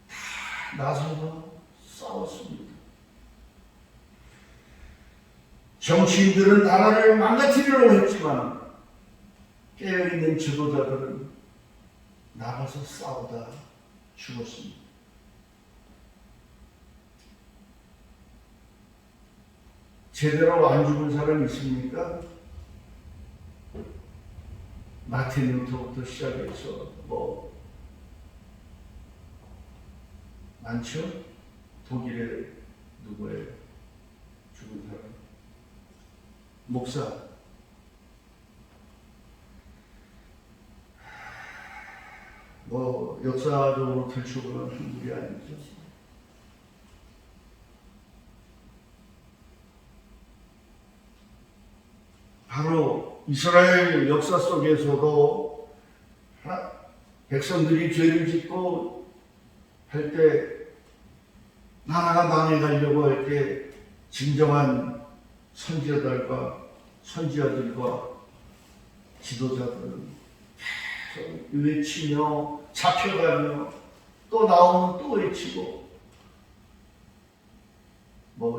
[SPEAKER 1] 다 나서서 싸웠습니다. 정치인들은 나라를 망가뜨리려고 했지만 깨어있는 지도자들은 나가서 싸우다 죽었습니다. 제대로 안 죽은 사람 있습니까? 마틴 루터부터 시작해서 많죠? 독일의 누구예요? 죽은 사람? 목사. 역사적으로 들추고는 한둘이 아니죠. 바로 이스라엘 역사 속에서도 백성들이 죄를 짓고 할 때 나라가 망해가려고 할 때 진정한 선지자들과 지도자들은 계속 외치며 잡혀가며 또 나오면 또 외치고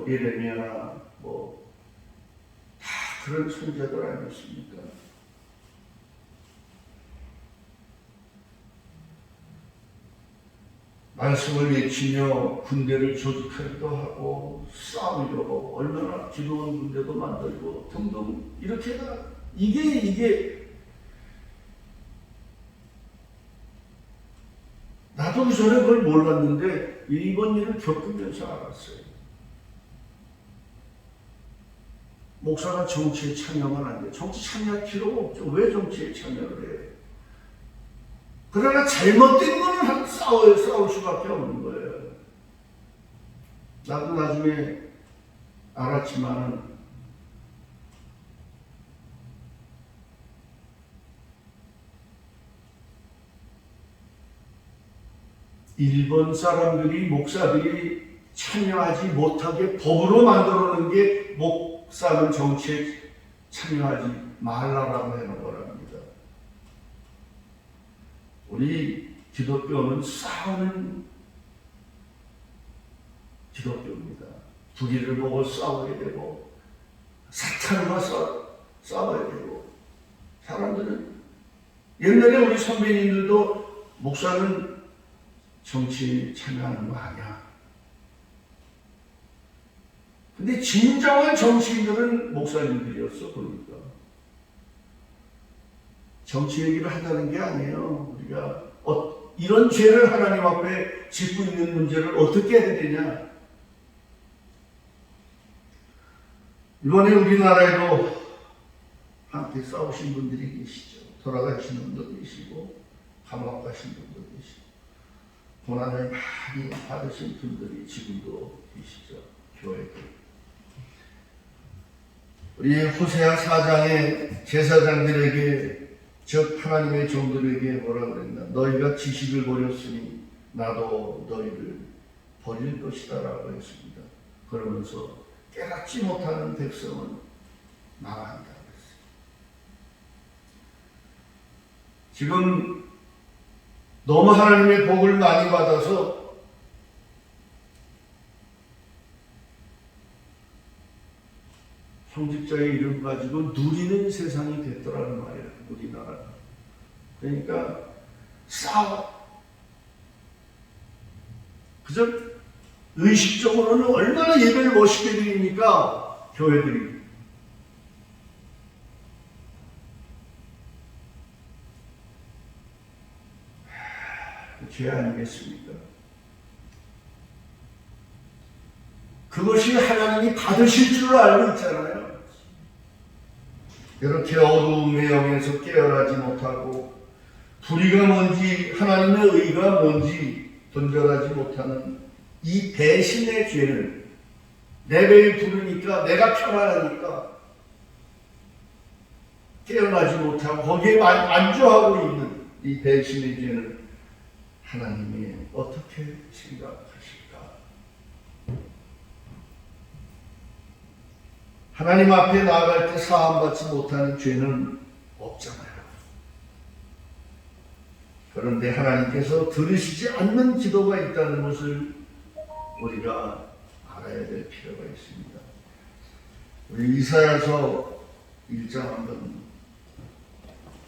[SPEAKER 1] 예레미야나 다 그런 선지자들 아니었습니까? 말씀을 외치며 군대를 조직하기도 하고 싸우려고 얼마나 기도원 군대도 만들고 등등 이렇게 이게 나도 그 전에 그걸 몰랐는데 이번 일을 겪으면서 알았어요. 목사가 정치에 참여하면 안 돼. 정치 참여할 필요가 없죠. 왜 정치에 참여를 해요? 그러나 잘못된 거는 싸울 수밖에 없는 거예요. 나도 나중에 알았지만은 일본 사람들이 목사들이 참여하지 못하게 법으로 만들어 놓은 게 목사는 정치에 참여하지 말라라고 해놓은 거랍니다. 우리 기독교는 싸우는 기독교입니다. 불의를 보고 싸워야 되고 사탄과 싸워야 되고 사람들은 옛날에 우리 선배님들도 목사는 정치에 참여하는 거 아니야. 근데 진정한 정치인들은 목사님들이었어. 그러니까 정치 얘기를 하자는 게 아니에요. 우리가 이런 죄를 하나님 앞에 짓고 있는 문제를 어떻게 해야 되냐. 이번에 우리나라에도 함께 싸우신 분들이 계시죠. 돌아가신 분도 계시고 감옥 가신 분도 계시고 고난을 많이 받으신 분들이 지금도 계시죠. 교회들. 우리 호세아 4장의 제사장들에게 즉 하나님의 종들에게 뭐라 그랬나? 너희가 지식을 버렸으니 나도 너희를 버릴 것이다 라고 했습니다. 그러면서 깨닫지 못하는 백성은 망한다 그랬어요. 지금 너무 하나님의 복을 많이 받아서 성직자의 이름 가지고 누리는 세상이 됐더라는 말이에요. 우리나라. 그러니까 싸워. 그저 의식적으로는 얼마나 예배를 멋있게 드립니까? 교회들이. 죄 아니겠습니까? 그것이 하나님이 받으실 줄 알고 있잖아요. 이렇게 어두움의 영에서 깨어나지 못하고 불의가 뭔지 하나님의 의가 뭔지 분별하지 못하는 이 배신의 죄를 내 배에 부르니까 내가 편안하니까 깨어나지 못하고 거기에 안주하고 있는 이 배신의 죄는 하나님이 어떻게 생각하실까? 하나님 앞에 나아갈 때 사함받지 못하는 죄는 없잖아요. 그런데 하나님께서 들으시지 않는 기도가 있다는 것을 우리가 알아야 될 필요가 있습니다. 우리 이사야서 1장 한번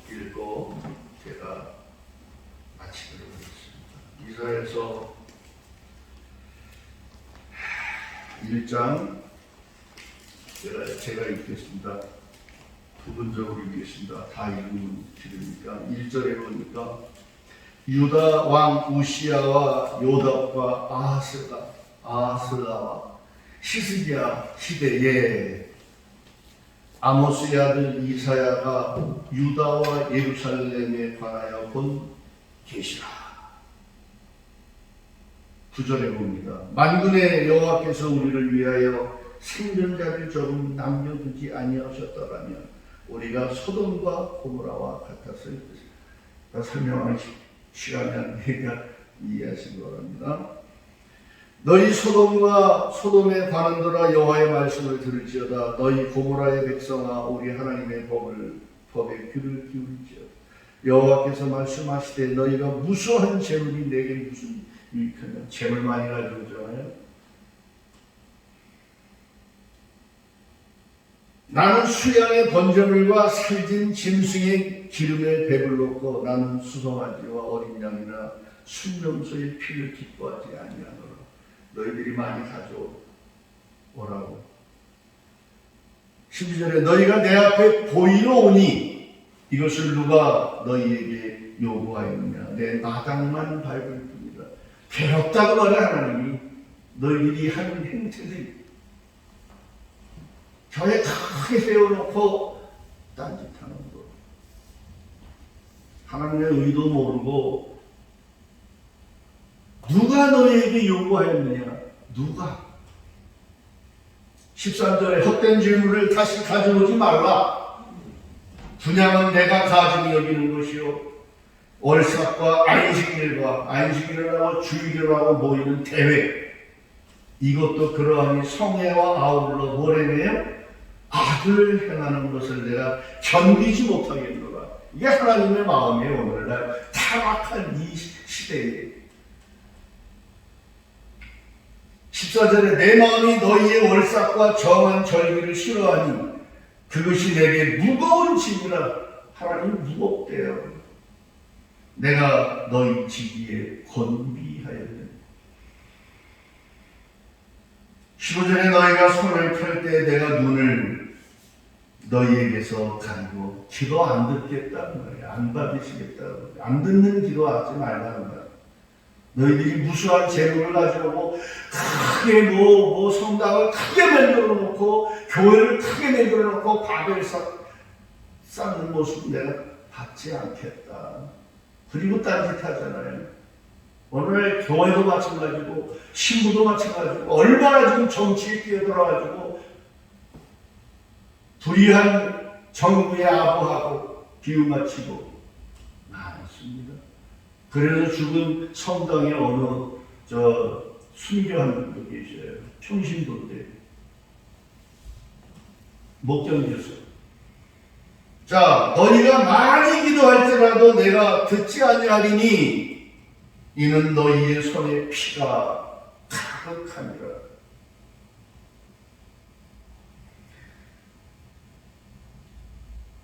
[SPEAKER 1] 읽고 제가 마치도록 하겠습니다. 이사야서 1장 제가 읽겠습니다. 부분적으로 읽겠습니다. 다 읽으면 길으니까 1절에 보니까 유다 왕 우시야와 요답과 아하스라와 히스기야 시대에 아모스의 아들 이사야가 유다와 예루살렘에 관하여 본 계시라. 9절에 봅니다. 만군의 여호와께서 우리를 위하여 생존자를 조금 남겨두지 아니하셨더라면 우리가 소돔과 고모라와 같았을 것이다. 설명하는 시간이 아니니까 이해하신 거랍니다. 너희 소돔에 관한더라 여호와의 말씀을 들을지어다. 너희 고모라의 백성아 우리 하나님의 법에 귀를 기울일지어다. 여호와께서 말씀하시되 너희가 무수한 재물이 내게 무슨 유익하냐. 재물 많이 가지고 오잖아요. 나는 수양의 번제물과 살진 짐승의 기름에 배불렀고 나는 수송아지와 어린 양이나 순명소의 피를 기뻐하지 아니하노라. 너희들이 많이 가져오라고. 12절에 너희가 내 앞에 보이러 오니 이것을 누가 너희에게 요구하였느냐. 내 마당만 밟을 뿐이다. 괴롭다고 말해 하나님이. 너희들이 하는 행태들이 교회 크게 세워놓고 딴짓하는 거. 하나님의 의도 모르고 누가 너희에게 요구하였느냐? 누가? 13절에 헛된 질문을 다시 가져오지 말라. 분양은 내가 가증히 여기는 것이요 월삭과 안식일을 하고 주일을 하고 모이는 대회 이것도 그러하니 성회와 아울러 모래매여 악을 행하는 것을 내가 견디지 못하겠노라. 이게 하나님의 마음이에요. 오늘날 타락한 이 시대에 14절에 내 마음이 너희의 월삭과 정한 절기를 싫어하니 그것이 내게 무거운 짐이라. 하나님 무겁대요. 내가 너희 지기에 건비하였느니 15절에 너희가 손을 펼 때 내가 눈을 너희에게서 가리고 기도 안 듣겠다는 거예요. 안 받으시겠다는 거예요. 안 듣는 기도하지 말라는 거예요. 너희들이 무수한 재물을 가져오고 크게 성당을 크게 만들어 놓고 교회를 크게 만들어 놓고 밥을 쌓는 모습 내가 받지 않겠다. 그리고 딴짓하잖아요. 오늘 교회도 마찬가지고 신부도 마찬가지고 얼마나 지금 정치에 뛰어들어가지고 불의한 정부에 아부하고 비유마치고 많습니다. 그래서 죽은 성당에 어느 순교한 분도 계셔요. 평신도인데 못 견디었어요. 자, 너희가 많이 기도할지라도 내가 듣지 아니하리니 이는 너희의 손에 피가 가득하니라.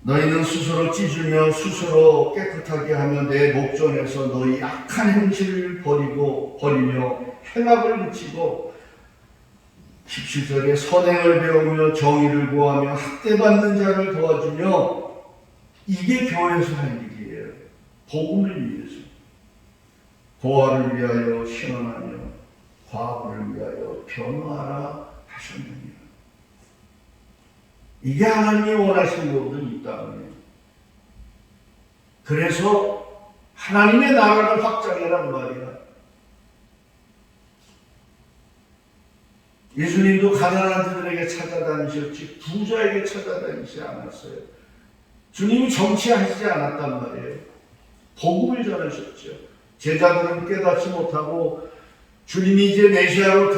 [SPEAKER 1] 너희는 스스로 찢으며 스스로 깨끗하게 하며 내 목전에서 너희 악한 행실을 버리며 행악을 그치고 17절에 선행을 배우며 정의를 구하며 학대받는 자를 도와주며 이게 교회에서 할 일이에요. 복음을 위해서. 고아를 위하여 신원하며 과부를 위하여 변호하라 하셨느니라. 이게 하나님이 원하시는 것도 이 땅에. 그래서 하나님의 나라를 확장해란 말이야. 예수님도 가난한 자들에게 찾아다니셨지 부자에게 찾아다니지 않았어요. 주님이 정치하시지 않았단 말이에요. 복음을 전하셨죠. 제자들은 깨닫지 못하고 주님이 이제 메시아로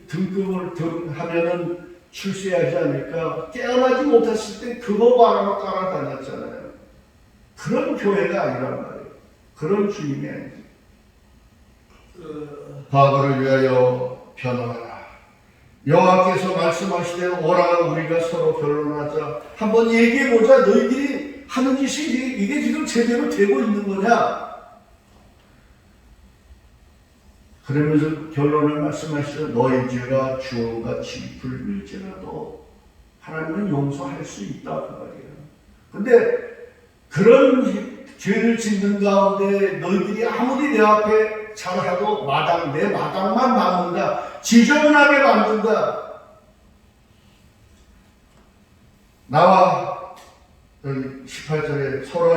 [SPEAKER 1] 등급을 하면은 출세하지 않을까 깨어나지 못했을 때 그거 바라고 따라다녔잖아요. 그런 교회가 아니란 말이에요. 그런 주님이 아니죠. 과거를 위하여 변화하라. 여호와께서 말씀하시되 오라 우리가 서로 변론하자. 한번 얘기해보자. 너희들이 하는 짓이 이게 지금 제대로 되고 있는 거냐? 그러면서 결론을 말씀하시되 너희 죄가 주홍같이 붉을지라도 하나님은 용서할 수 있다 그 말이에요. 근데 그런 죄를 짓는 가운데 너희들이 아무리 내 앞에 잘하도 내 마당만 막는다. 지저분하게 만든다. 나와 18절에 서로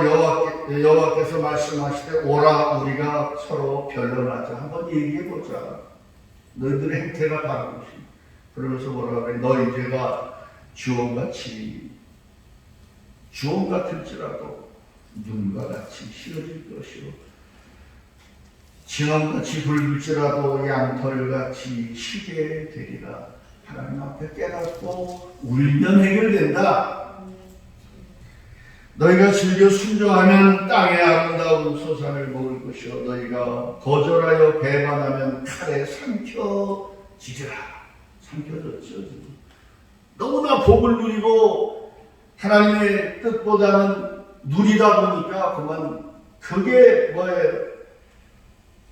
[SPEAKER 1] 여호와께서 말씀하시되 오라 우리가 서로 변론하자. 한번 얘기해보자. 너희들의 행태가 바른 것이. 그러면서 뭐라 그래? 너희 죄가 주홍 같을지라도 눈과 같이 씌어질 것이요 진홍같이 붉을지라도 양털같이 희게 되리라. 하나님 앞에 깨닫고 울면 해결된다. 너희가 즐겨 순종하면 땅의 아름다운 소산을 먹을 것이요 너희가 거절하여 배반하면 칼에 삼켜지리라. 삼켜졌죠. 너무나 복을 누리고 하나님의 뜻보다는 누리다 보니까 그만 그게 뭐예요?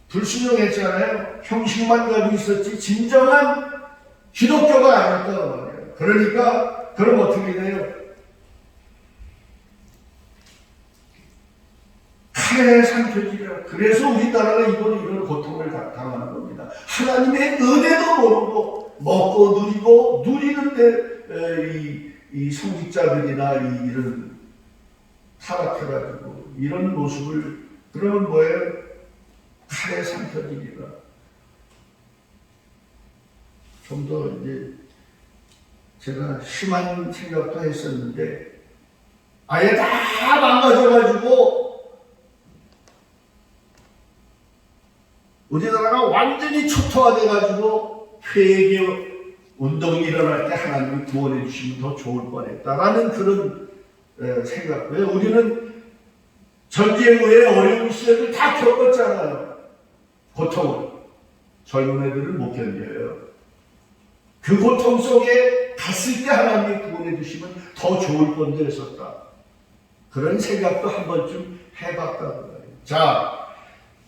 [SPEAKER 1] 불순종했잖아요. 형식만 가지고 있었지 진정한 기독교가 아니었단 말이에요. 그러니까 그럼 어떻게 돼요? 칼에 삼켜지리라. 그래서 우리나라가 이런 고통을 당하는 겁니다. 하나님의 은혜도 모르고 먹고 누리고 누리는데 이 성직자들이나 이런 타락해가지고 이런 모습을 그러면 뭐예요? 칼에 삼켜지리라. 좀 더 이제 제가 심한 생각도 했었는데 아예 다 망가져가지고 우리나라가 완전히 초토화돼가지고 회개 운동이 일어날 때 하나님이 구원해 주시면 더 좋을 뻔했다라는 그런 생각고요. 우리는 전쟁 후에 어려운 시절을 다 겪었잖아요. 고통을. 젊은 애들은 못 견뎌요. 그 고통 속에 갔을 때 하나님이 구원해 주시면 더 좋을 뻔도 했었다. 그런 생각도 한 번쯤 해봤다는 거예요. 자,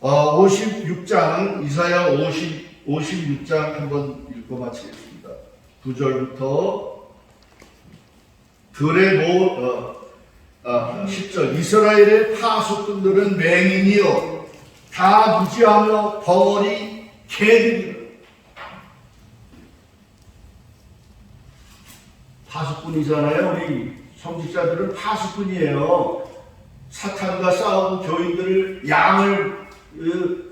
[SPEAKER 1] 56장, 이사야 56장 한번 읽고 마치겠습니다. 9절부터 10절. 이스라엘의 파수꾼들은 맹인이요 다 무지하며 벙어리 개들이라. 파수꾼이잖아요. 우리 성직자들은 파수꾼이에요. 사탄과 싸우고 교인들을 양을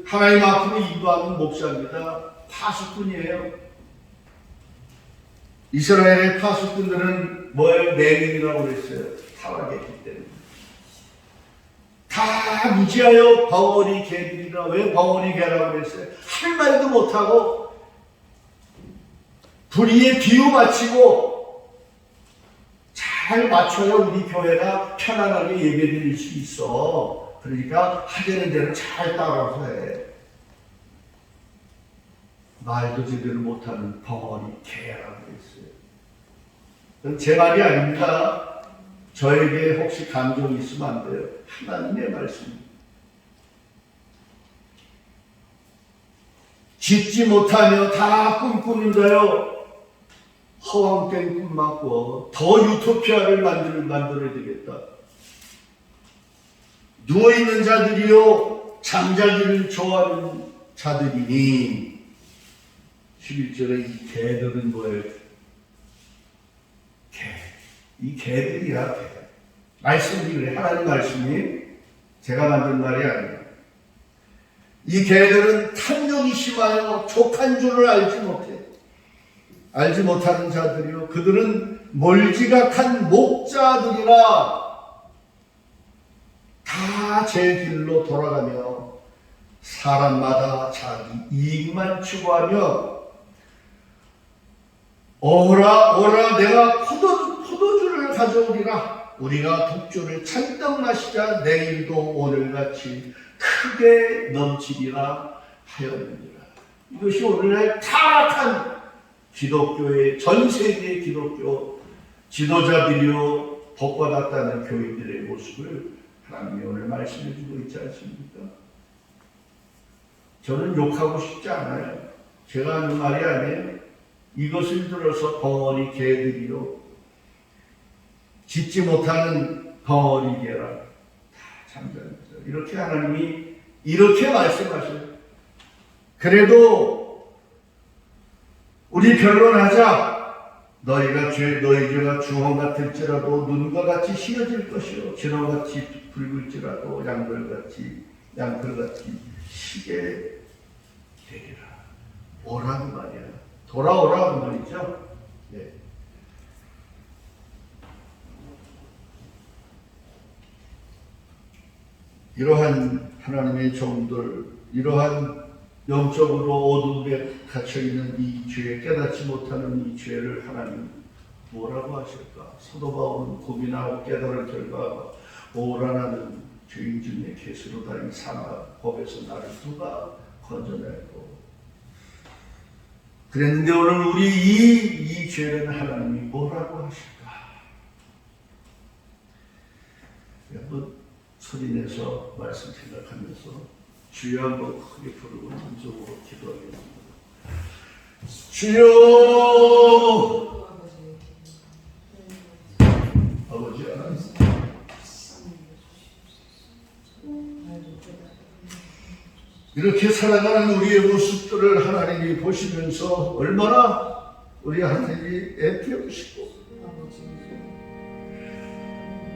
[SPEAKER 1] 하나님 앞으로 인도하는 목사입니다. 파수꾼이에요. 이스라엘의 파수꾼들은 뭐예요? 맹인이라고 그랬어요. 타락했기 때문에. 다 무지하여 벙어리 개들이라. 왜 벙어리 개라고 그랬어요? 할 말도 못하고 불의에 비유 맞추고 잘 맞춰야 우리 교회가 편안하게 예배드릴 수 있어. 그러니까 하려는 대로 잘 따라서 해. 말도 제대로 못하는 벙어리 개라고 그랬어요. 그건 제 말이 아닙니다. 저에게 혹시 감정이 있으면 안 돼요. 하나님의 말씀입니다. 짓지 못하며 다 꿈꾸는 자요. 허황된 꿈만 꿔. 더 유토피아를 만들어야 되겠다. 누워있는 자들이요 잠자기를 좋아하는 자들이니. 11절에 이 개들은 뭐예요? 이 개들이야. 말씀이 그래. 하나님 말씀이 제가 만든 말이 아니에요. 이 개들은 탐욕이 심하여 족한 줄을 알지 못해. 알지 못하는 자들이요 그들은 멀지각한 목자들이라 다 제 길로 돌아가며 사람마다 자기 이익만 추구하며 오라 오라 내가 포도주를 가져오리라. 우리가 독주를 찬떡 마시자. 내일도 오늘같이 크게 넘치리라 하였느니라. 이것이 오늘날 타락한 기독교의 전 세계 기독교 지도자들이요 복받았다는 교인들의 모습을 하나님이 오늘 말씀해 주고 있지 않습니까? 저는 욕하고 싶지 않아요. 제가 하는 말이 아니에요. 이것을 들어서 벙어리 개들이요 짖지 못하는 벙어리 개라 다 잠자는 거죠. 이렇게 하나님이 이렇게 말씀하셔요. 그래도 우리 변론하자. 너희 죄가 주홍 같을지라도 눈과 같이 휘어질 것이요 진홍같이 붉을지라도 양털같이 희게 되리라. 오라는 말이야. 돌아오라는 말이죠. 네. 이러한 하나님의 종들, 이러한 영적으로 어둠에 갇혀있는 이 죄, 깨닫지 못하는 이 죄를 하나님 뭐라고 하실까? 사도 바울은 고민하고 깨달은 결과 오라 나는 죄인 중에 개수로다. 이 사막 법에서 나를 누가 건져내고 그랬는데 오늘 우리 이 죄는 하나님이 뭐라고 하실까? 한번 소리내서 말씀 생각하면서 주여 한번 크게 부르고 전적으로 기도하겠습니다. 주여 아버지 이렇게 살아가는 우리의 모습들을 하나님이 보시면서 얼마나 우리 하나님이 애태우시고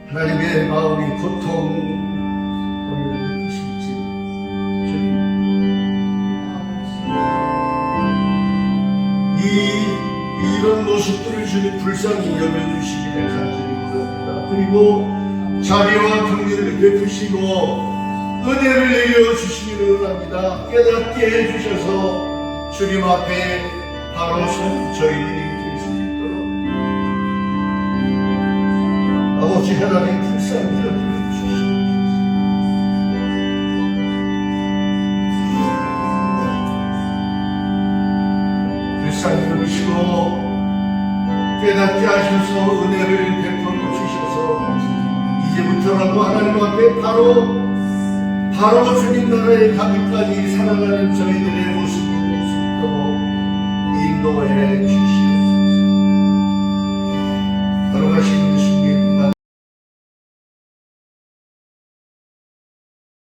[SPEAKER 1] 하나님의 마음이 고통을 느끼실지 이런 모습들을 주님 불쌍히 여겨주시기를 간절히 구합니다. 그리고 자비와 긍휼을 베푸시고 은혜를 내려주시기를 원합니다. 깨닫게 해주셔서 주님 앞에 바로 선 저희들이 될 수 있도록 아버지 하나님 불쌍히 여겨주시옵소서. 불쌍히 여기시고 깨닫게 하셔서 은혜를 베풀어 주셔서 이제부터라도 하나님 앞에 바로 주님 나라에 가기까지 살아가는 저희들의 모습이 될 수 있도록 인도해 주시옵소서.